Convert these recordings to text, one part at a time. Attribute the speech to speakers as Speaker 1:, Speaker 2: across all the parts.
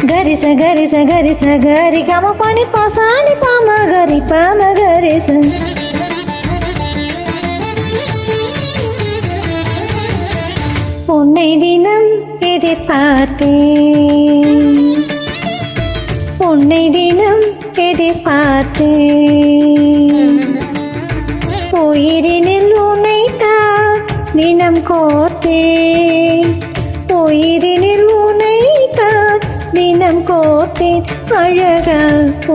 Speaker 1: గరి స గరి స గరి స గరి గమ పని పసాని పమ గరి పమ గరి స உன்னை தினம் எதிர்பார்த்தேன் உன்னை தினம் எதிர்பார்த்தேன் உயிரினில் உன்னைத்தான் தினம் கோர்த்தேன் உயிரினில் உன்னைத்தான் தினம் கோர்த்தேன் அழகா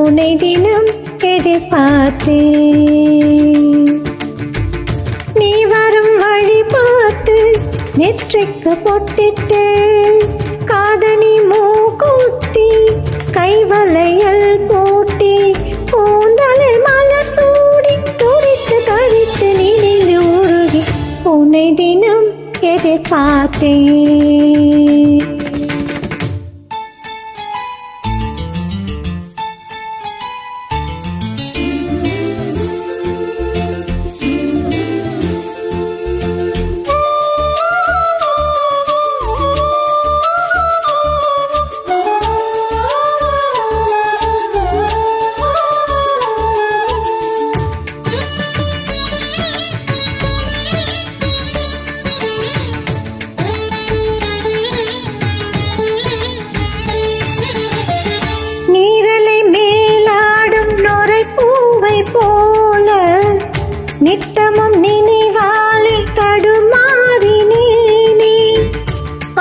Speaker 1: உன்னை தினம் எதிர்பார்த்தேன் நீ வரும் வழி பார்த்து நெற்றிக்கு பொட்டிட்டு காதணி மூக்குத்தி கைவளையல் போட்டி பூந்தலில் மலர் சூடி துடித்து தவித்து நினைந்து உருகி உன்னை தினம் எதிர்பார்த்தேன் போல நித்தமும் நினைவாலே தடுமாறினேனே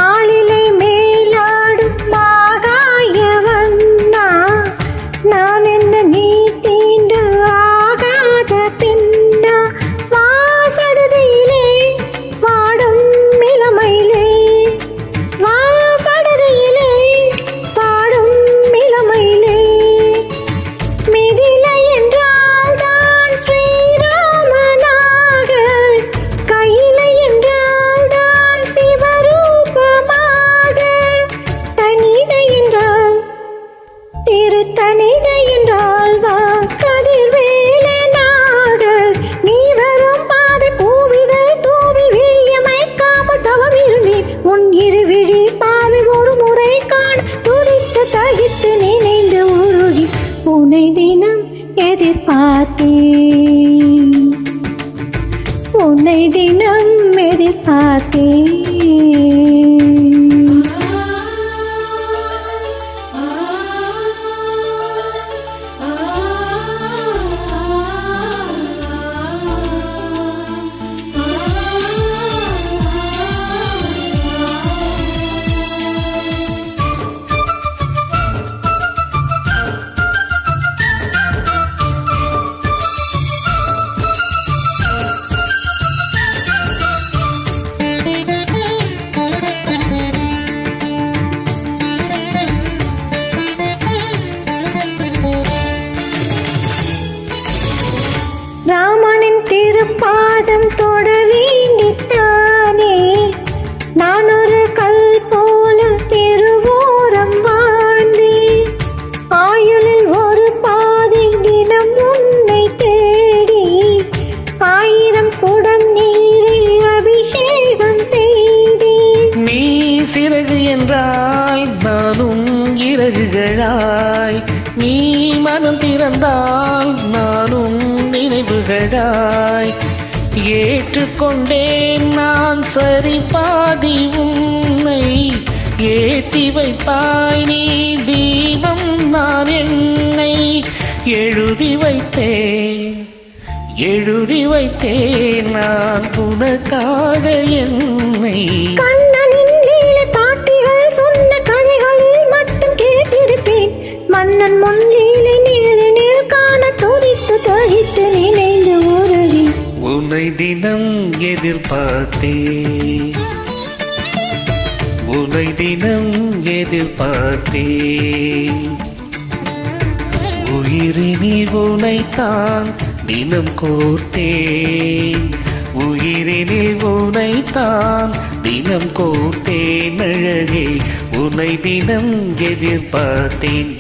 Speaker 1: ஆளிலை மேலாடும் மாகாய வண்ணா நான் என்ன நீ தீண்டு ஆகாத பின்னா வாசடுதியிலே வாடும் இளமையிலே வாசடுதியிலே வாடும் இளமையிலே மிதிலை தனிகை என்றால் வா கதிர்வேலனாக நீ வரும் பாதை பூவிதழ் தூவி விழியமைக்காமல் தவமிருந்தேன் உன் இருவிழி பார்வை ஒரு முறை காண துடித்து தகித்து நினைந்து உருகி உன்னை தினம் எதிர்பார்த்தேன் உன்னை தினம் எதிர்பார்த்தேன் ராமனின் திருப்பாதம் தொட வேண்டித்தானே நான் ஒரு கல் போல திருவோரம் வாழ்ந்தேன் ஆயுளில் ஒரு பாதி தினம் உன்னை தேடி 1000 குடம் நீரில் அபிஷேகம் செய்தேன்
Speaker 2: நீ சிறகு என்றாய் நானும் இறகுகளாய் நீ மனம் திறந்தால் நானும் நினைவுகளாய் ஏற்றுக்கொண்டேன் நான் சரி பாதி உன்னை ஏற்றி வைப்பாய் நீ தீபம் நான் என்னை எழுதி வைத்தேன் நான் உனக்காக என்னை
Speaker 1: கண்ணனின் லீலை பாட்டிகள் சொன்ன கதைகளில் மட்டும் கேட்டிருப்பேன் மன்னன் முன் லீலை நேரில் காண துடித்து தகித்து நினைந்து உருகி
Speaker 2: உன்னை தினம் எதிர்பார்த்தேன் உன்னை தினம் எதிர்பார்த்தேன் உயிரினில் உன்னைத்தான் தினம் கோர்த்தேன் உயிரினில் உன்னைத்தான் தினம் கோர்த்தேன் அழகே உன்னை தினம் எதிர்பார்த்தேன்